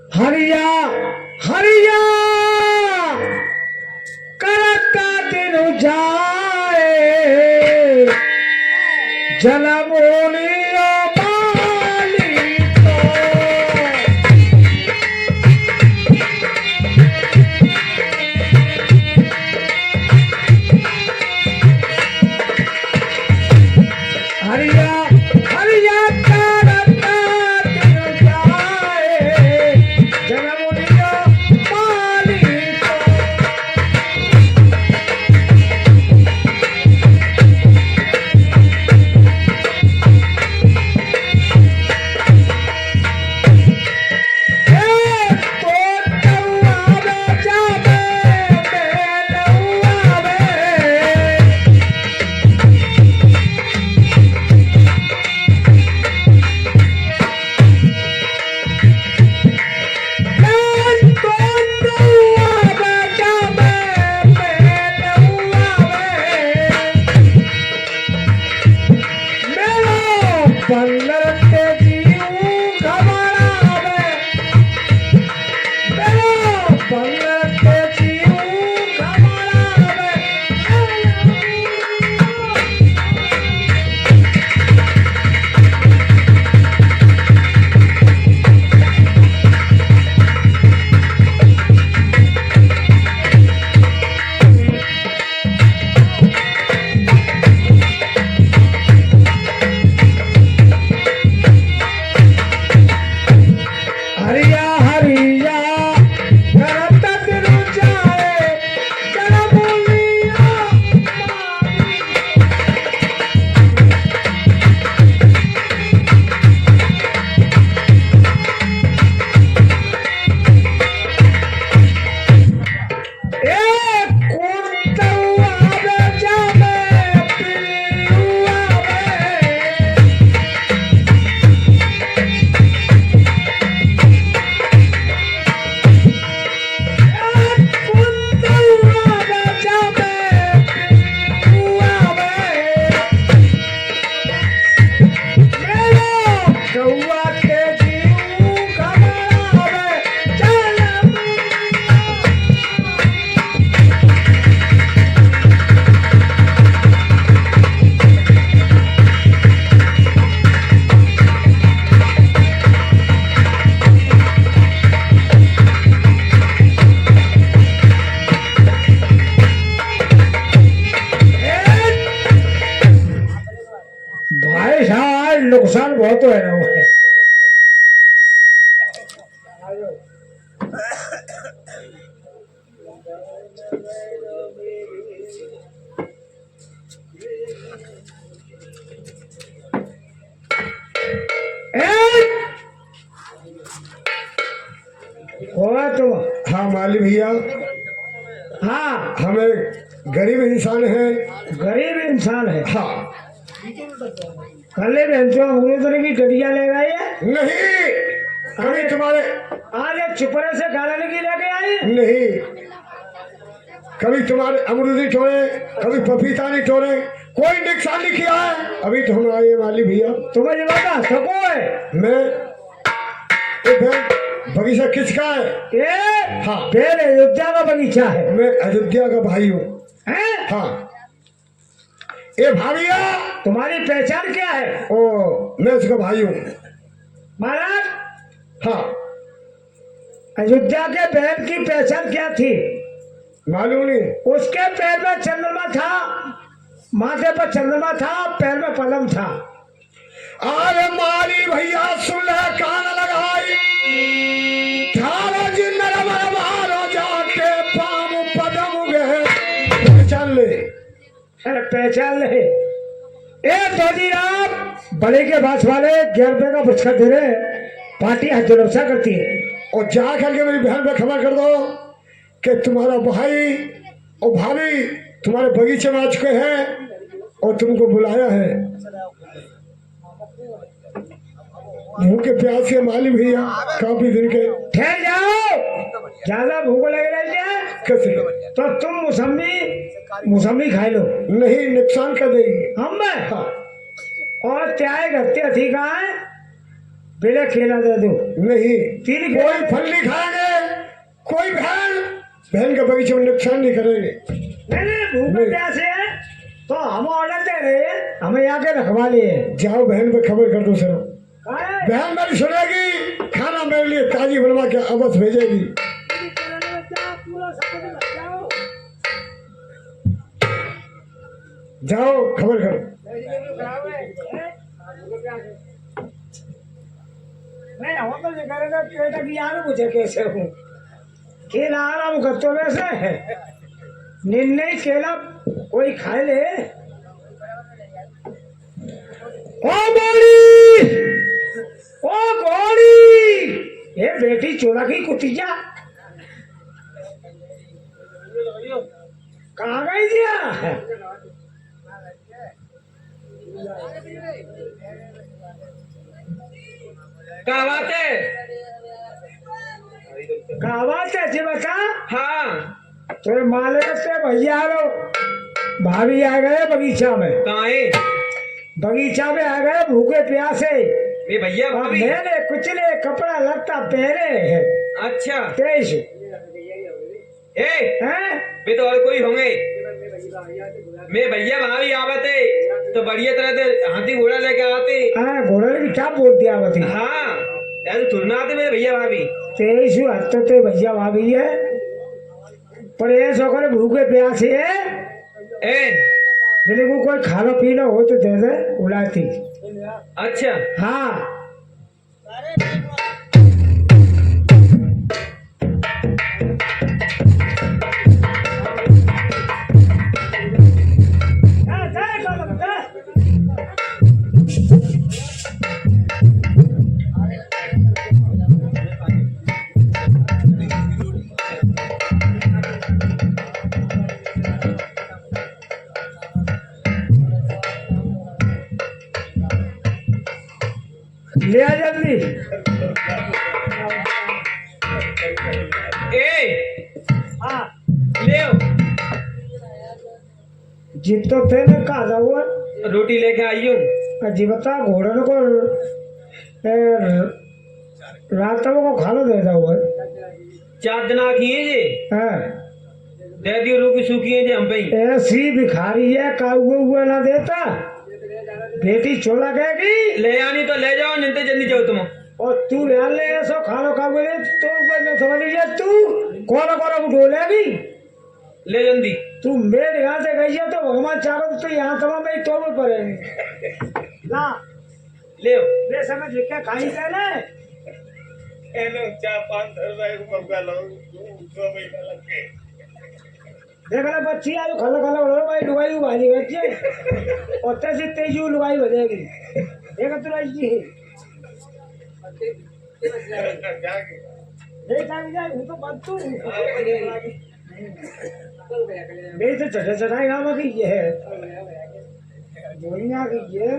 हरिया हरिया करता दिन जाए जनमोलियो माली तो हरिया हरिया करता दिन जाए जनमोलियो माली तो भाई साहब नुकसान बहुत हो रहा है। हुआ तो हाँ माली भैया, हाँ हमें गरीब इंसान है। गरीब इंसान है। हाँ कल मुझे तरह की गड़िया ले गई है। नहीं, कभी तुम्हारे आज एक छुपरे से खाने की लेके आई। नहीं, कभी तुम्हारे अमरूदी तोड़े, कभी पपीता नहीं तोड़े, कोई नुकसान नहीं किया है। अभी तो हम आए माली भैया। तुम्हें ये बता सको है मैं बगीचा किसका है? ये हाँ पहले अयोध्या का बगीचा है। मैं अयोध्या का भाई हूँ। हैं? हाँ ए भाभिया, तुम्हारी पहचान क्या है? ओ मैं उसका भाई हूँ। महाराज हाँ अयोध्या के बहन की पहचान क्या थी? मालूम नहीं। उसके पैर में चंद्रमा था, माथे पर चंद्रमा था, पैर में पलम था। अरे माली भैया सुन ले, कान लगाई जाके पाम पदम गए। पहचान ले। अरे पहचान ले। ए धोनी राम बड़े के बास वाले 11 रुपए का पुरस्कार दे रहे, पार्टी हजरसा करती है। और जा करके मेरी बहन पे खबर कर दो कि तुम्हारा भाई और भाभी तुम्हारे बगीचे में आ चुके हैं और तुमको बुलाया है। भूखे प्यास के माली भैया काफी दिन के। ठहर जाओ, ज्यादा भूख लग रही है कैसे? तो तुम मौसमी खा लो। नहीं, नुकसान कर देगी। हम हाँ। और चाय घटते थी कहाँ है? पहले केला दे दो। नहीं, तीन कोई केला फल नहीं खाएंगे, कोई बहन के बगीचे में नुकसान नहीं करेंगे। नहीं भूखे प्यासे है तो हम ऑर्डर दे रहे हैं, हमें आके रखवा लिए। जाओ बहन पे खबर कर दो सर, कहाँ है? बहन मेरी सुनेगी, खाना मेरे लिए ताजी बनवा के अवश्य भेजेगी। जाओ खबर करो। नहीं हम तो ये करेगा केला की यार मुझे कैसे हूँ केला आराम कर तो वैसे है निर्णय केला कोई खाए ले। ओ गोली, ओ गोली, ये बेटी चोरा की कुतिया कहाँ गई दिया? क्या बात है? कहाँ बात है जी बता? हाँ, तेरे माले से भैया लो भाभी आ गए बगीचा में, कहाँ है? बगीचा में आ गए भूखे प्यासे। ये भैया अब भाभी। मेरे कुचले कपड़ा लत्ता पहरे है अच्छा, तेज ए, हैं? वे तो और कोई होंगे। मैं भैया भाभी आवत है तो बढ़िया तरह से हाथी घोड़ा लेके आते। हाँ घोड़े की क्या बोल दिया बती? हाँ, ऐसे तुरना आते मेरे भैया भाभी। तेज हत्ते ते भैया भाभी है पर ये सो भूखे प्यासे है। ए, मेरे को कोई खाना पीना हो तो दे दे उलाती। अच्छा, हाँ ले आ जल्दी। ए, हाँ ले आओ। जितो थे ना कहा हुआ रोटी लेके आई हूँ। जी बता घोड़े को रात को खाना देता हुआ 4 दिन आखिए जे है। दे दियो रूखी सूखी है जे हम पे। ऐसी भिखारी है काउए हुए ना देता बेटी चोला कहेगी। ले आनी तो ले जाओ, नहीं तो जल्दी जाओ तुम। और तू यहाँ ले ऐसो खानो काउए तो समझ लीजिए तू कौन कौन डोलेगी। ले जल्दी। तू मेरे यहाँ से गई है तो भगवान चाहो तो यहाँ तमाम में तो में पड़ेगी ना। ले आओ। मैं समझ लिखा खाई पहले 4-5 रुपए को मौका लो, देख ले बच्ची आज खाना खाना बोलो भाई लुगाई भाजी बच्चे और तैसे तेजू लुगाई बजेगी। देख तू राज जी नहीं जाएगी जाए वो तो बात तू मेरे से चढ़े चढ़ाई गाँव की ये है दुनिया की ये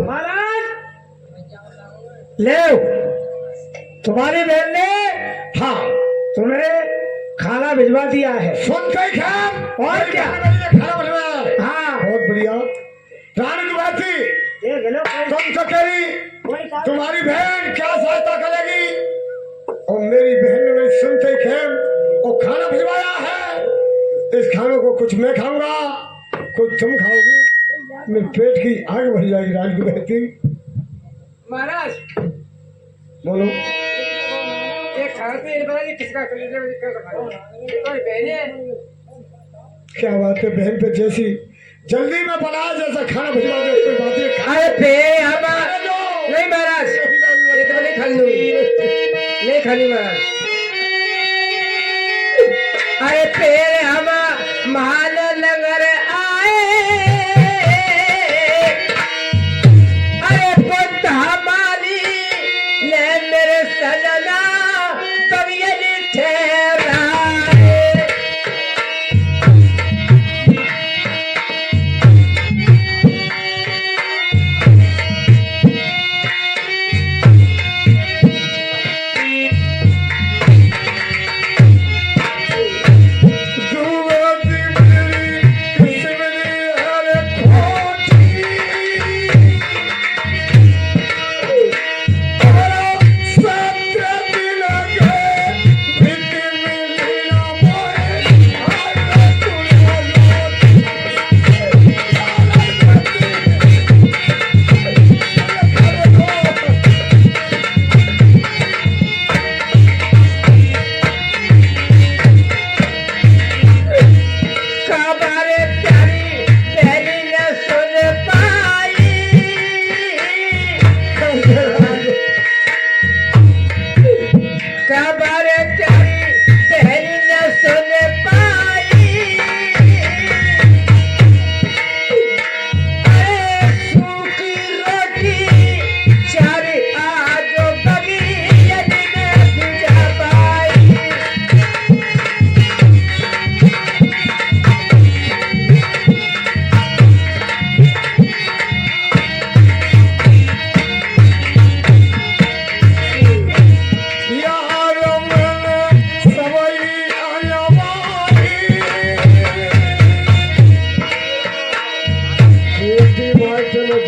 महाराज ले तुम्हारी बहन ने हाँ तुम्हें खाना भिजवा दिया है। सुन के खेम और क्या? खाना बनवाया। हाँ बहुत बढ़िया। रानी की बात थी, देख लो तुम तो करी कोई काम तुम्हारी बहन क्या सहायता करेगी। और मेरी बहन ने मेरी सुनते ही खेम और खाना भिजवाया है। इस खाने को कुछ मैं खाऊंगा, कुछ तुम खाओगी। मेरे पेट की आग भर जाएगी। रानी की बहती महाराज बोलो एक खाना पे ये पता नहीं किसका बहने। क्या बात है बहन पे जैसी जल्दी में बना जैसा खाना भिजवा दे कोई बात नहीं। अरे पे हम नहीं महाराज, ये तो नहीं खानी नहीं खानी महाराज। अरे पेड़ हम महान नगर आए, अरे पुत हमारी ले मेरे सजना कवियन ठहराए।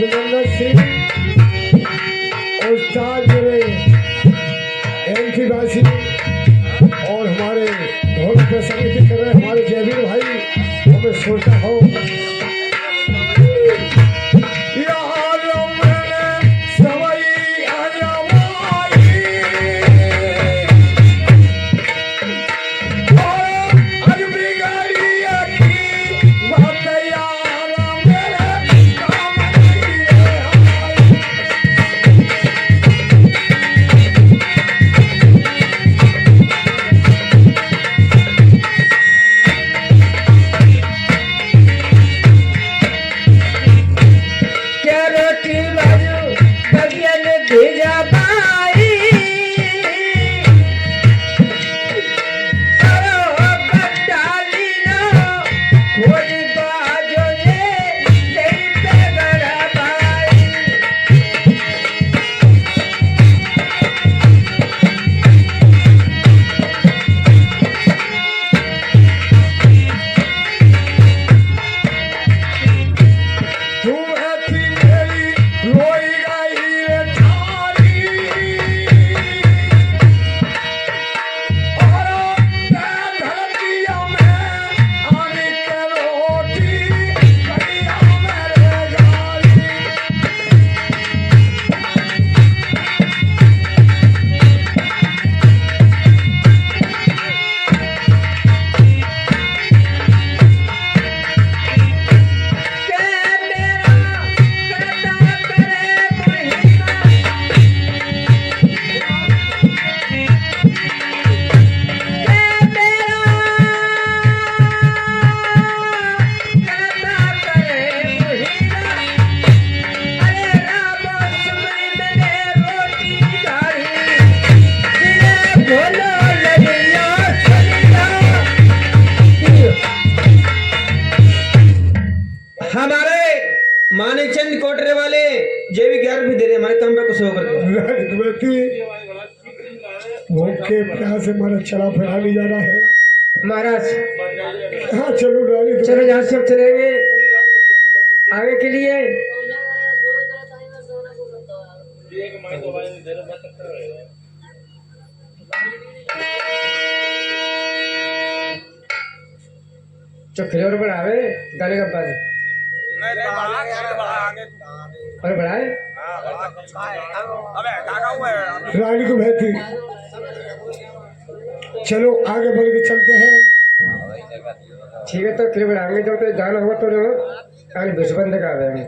अभिनंदन सिंह उस्ताद मेरे एमपी वासी और हमारे ढोल पे संगीत कर रहे हमारे जयवीर भाई हमें सोचा हो मानिकचंद कोटरे वाले जे भी 11 भी दे रहे हमारे काम पे कुछ होकर भूखे प्यास से हमारा चला फैला नहीं जा रहा है महाराज। हाँ चलो रानी चलो यहाँ से हम चलेंगे आगे के लिए। जो खिलौने बढ़ावे गाने का बाज और बढ़ाए रानी को भेजती चलो आगे बढ़ के चलते हैं। ठीक है तो फिर बढ़ाएंगे जब तो जाना होगा तो विश्वबंध का आ जाएंगे।